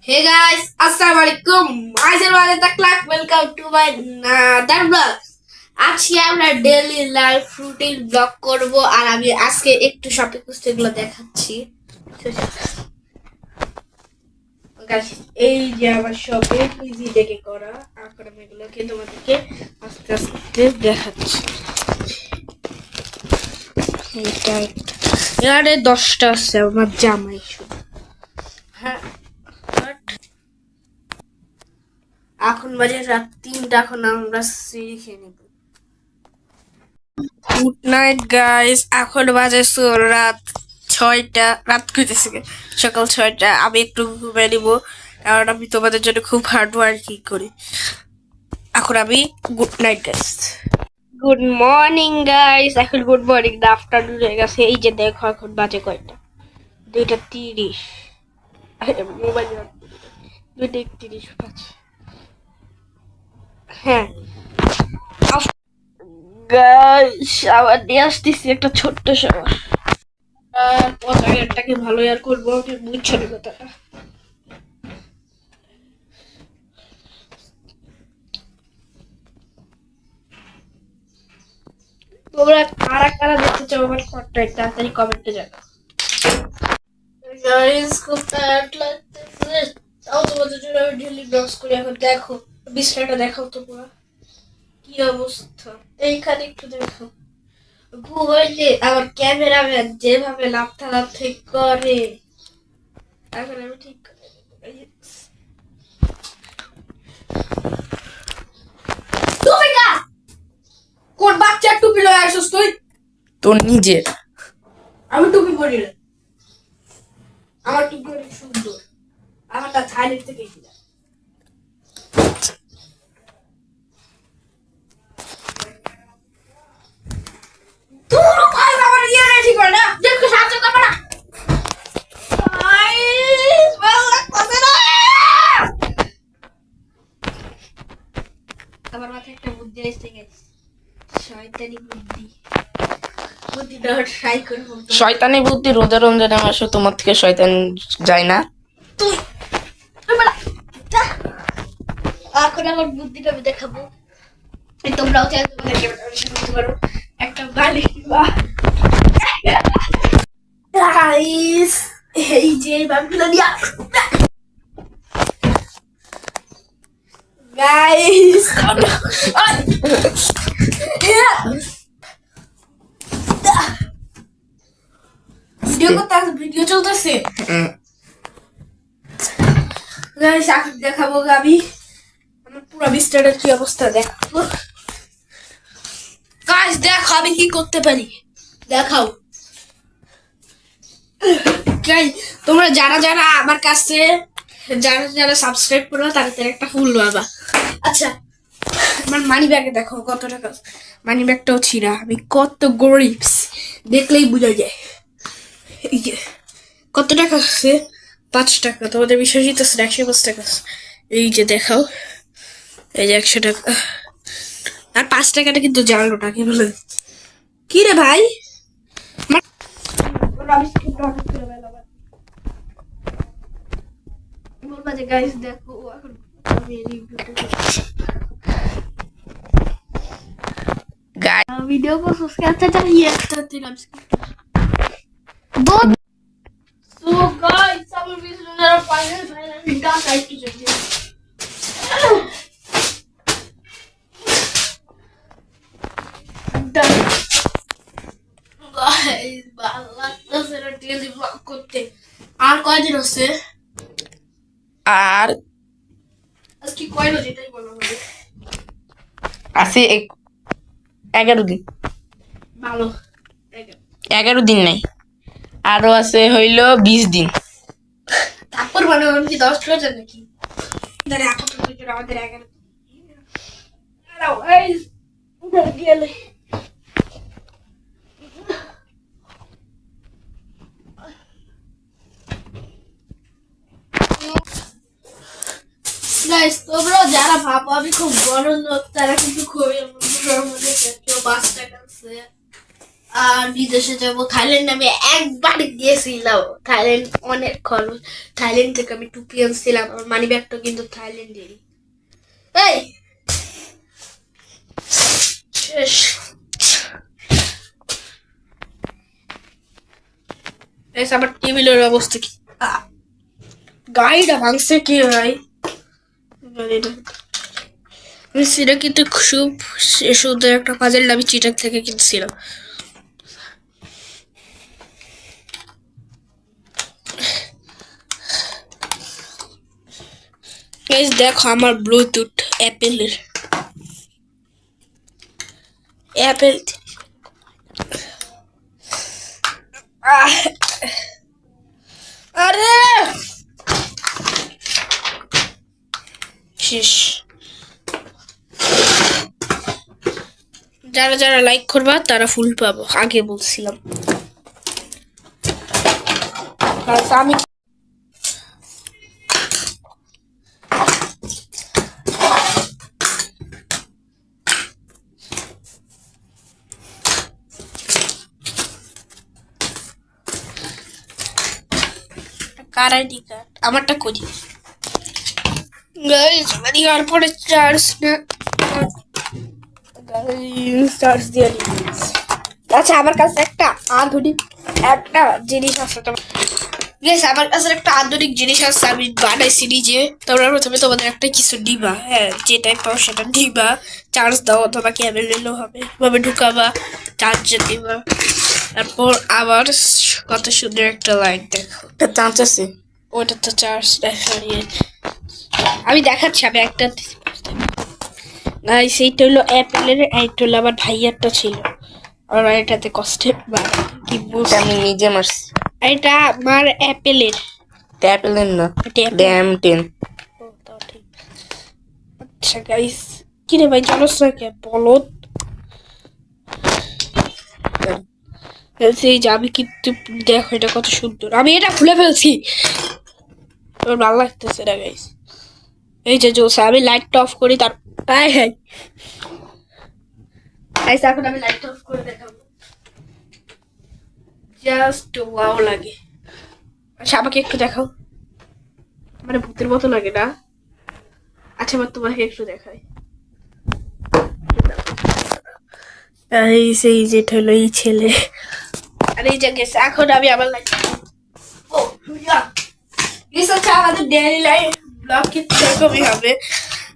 Hey guys, Assalamualaikum. Welcome to my another vlog. আজকে আমরা daily life routine blog করব আর আমি আজকে একটু শপিং করতে এগুলো দেখাচ্ছি। Guys, এই যে আমার শপিং ইজি দেখে করা। এখন আমি এগুলোকে তোমাদেরকে আস্তে আস্তে দেখাচ্ছি। এখানে 10টা আছে আমার জামাই শুধু। হ্যাঁ, এখন বাজে রাত 3টা। এখন আমরা সিঁড়ি খেয়ে নেব। গুড নাইট গাইস, এখন বাজে রাত 6টা। রাত কইতেছি সকাল 6টা। আমি একটু ঘুমিয়ে নিব কারণ আমি তোমাদের জন্য খুব হার্ড ওয়ার্কিং করি। এখন আমি good night guys. Good morning guys. এখন গুড মর্নিং না, আফটারনুন হয়ে গেছে। এই যে দেখো এখন বাজে কয়টা, 2:30। মোবাইল 2:31 বাজে। হ্যাঁ গাইস, আবার দিয়ে আসতেছি একটা ছোট্ট শাওয়ার। আর পছাড়টাকে ভালো আর করবো, বুঝছো না কথাটা। তোমরা কারা কারা দেখতে চাও আমার ফটোটা তাড়াতাড়ি কমেন্টে জানাও। গাইস খুব টায়ার্ড লাগতেছে, তাও তোমাদের জন্য আমি ডেইলি ব্লগস করি। এখন দেখো বিছানাটা দেখাও তো পুরো কি অবস্থা। এইখানে একটু দেখো, ঘুমাইলে আমার ক্যামেরাম্যান যেভাবে লাফালাফি করে। এখন আমি ঠিক করে দেব। তুমি না কোন বাচ্চা টুপি লয়ে আসছিস তুই? তোর নিজের। আমি টুপি পরি না, আমার টুপি অনেক সুন্দর। আমারটা থাইল্যান্ড থেকে এসেছে। তোর ভাই আমার ইয়ে রেডি করে না, দেখো সাহায্য করবে না। আমার মাথায় একটা বুদ্ধি এসে গেছে, শয়তানি বুদ্ধি। বুদ্ধিটা ট্রাই করব। শয়তানি বুদ্ধি রোজা রমজানে মাসে তোমার থেকে শয়তান যায় না। তুই এখন আমার বুদ্ধিটা আমি দেখাবো। তোমরাও চাইলে তোমাদের ক্যামেরাটা শুরু করতে পারো। একটা বালি গাইস, এই যে বালিগুলো নিয়ে গাইস ভিডিও চলতেছে গাইস। এখন দেখাবো আমি আমার পুরো বিস্তারের কি অবস্থা দেখাবো। গাইস দেখো আমি কি করতে পারি, দেখাও। গাইস তোমরা যারা যারা আমার কাছে যারা যারা সাবস্ক্রাইব করো তাদের একটা ফুল বাবা। আচ্ছা, আমার মানি ব্যাগে দেখো কত টাকা। মানি ব্যাগটাও ছিঁড়া। আমি কত গরিব দেখলেই বোঝা যায়। এই যে কত টাকা আছে, 5 টাকা। তোমাদের বিশ্বাসই তো 150 টাকা। এই যে দেখাও, এই যে 100 টাকা। আর 5 টাকাটা কিন্তু জানলো না, কি বলে কি রে ভাই। বলবা যে গাইস দেখো এখন আমি वीडियो को सब्सक्राइब चाहिए सो गाइस सब वीडियो जरा फाइनल डांस साइड की चाहिए गाइस बाला तो सेरा डेली ब्लॉग করতে আর কয়দিন আছে? আর আজকে কয় রোজ এটাই বলো হবে। আছে 11 দিন। ভালো 11 দিন নাই, আরো আছে হইল 20 দিন। তারপর মানে আমি কি 10 রোজ নাকি? ধরে এখন তো আমাদের 11 দাঁড়াও এই উঠে গেলে গাইস তোমরা যারা ভাবো আমি খুব বড় লোক তারা কিন্তু খুবই মধ্যে 5 টাকা আছে। আর বিদেশে যাব থাইল্যান্ড আমি একবার গিয়েছিলাম। থাইল্যান্ড অনেক খরচ। থাইল্যান্ড থেকে আমি টুপি আনছিলাম, আমার মানি ব্যাগটা কিন্তু থাইল্যান্ডেরই। এই শেষ। এই আমার টেবিলের অবস্থা কি? গাড়িটা ভাঙছে কি ভাই? সেটা কিন্তু খুব সুন্দর একটা পাজেল আমি চিটার থেকে কিনছিলাম। গাইস দেখো আমার ব্লুটুথ অ্যাপেলের। অ্যাপেল আরে শেষ। যারা যারা লাইক করবা তারা ফুল পাবো, আগে বলছিলাম। আমি কার আইডি কার্ড আমারটা করি গাইস, আইডি কার্ড পরে চার্জ না গাইস, চার্জ দিয়ে নিস। আচ্ছা আমার কাছে একটা আধুনিক জিনিস আছে। গাইস আমার কাছে একটা আধুনিক জিনিস আছে, আমি বানাইছি নিজে। তোমরা প্রথমে তোমাদের একটা কিছু দিবা, হ্যাঁ যেটাই পাও সেটা দিবা, চার্জ দাও অথবা কেবল নিলেও হবে, ভাবে ঢুকাবা, চার্জে দিবা, তারপর আবার কত সুন্দর একটা লাইট দেখো। চান্স আছে। ওটা তো চার্জ সরিয়ে আমি দেখাচ্ছি। আমি একটা গাইস এইটা হলো অ্যাপেলের, এইটা হলো আমার ভাইয়ারটা ছিল, আর এটাতে কষ্টে কি বলছি আমি নিজে মারছি। এটা আমার অ্যাপেলের। ট্যাপলেন না, এটা Apple। Dam ten. ও, তাও ঠিক। আচ্ছা গাইস, কি রে ভাই জানোস না কে বলত? এই যে আমি কিন্তু দেখো এটা কত সুন্দর, আমি এটা খুলে ফেলছি। আমার ভালো লাগতেছে না গাইস। এই যে জোসা, আমি লাইটটা অফ করি তার হ্যাঁ হ্যাঁ গাইস এখন আমি লাইটটা অফ করে দেখাবো, জাস্ট ওয়াও লাগে। আচ্ছা আমাকে একটু দেখাও, মানে ভূতের মতো লাগে না? আচ্ছা এবার তোমাকে একটু দেখাই। এই সেই যেটা হলো এই ছেলে, আর এই যে গেছে। এখন আমি আবার লাইট ও গেছে। আচ্ছা আমাদের ডেইলি লাইফ ব্লগ কিন্তু এরকমই হবে।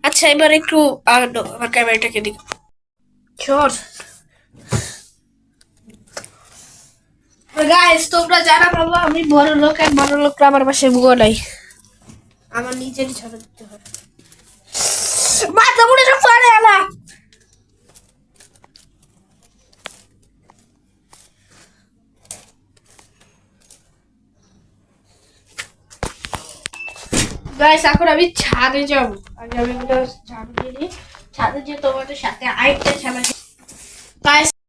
আচ্ছা এবার একটু আমার ক্যামেরাটাকে দিই। চল গাইস, তোমরা যারা ভাবো আমি বড় লোক, আর বড় লোকরা আমার পাশে বুয়ো নাই, আমার নিজেরই ছবি দিতে হবে। মাথা মুড়ে সব পড়ে না। গাইস এখন আমি ছাদে যাবো, আগে আমি ঝাড়ু দিয়ে দিই। ছাদে যে তোমাদের সাথে আরেকটা খেলা। গাইস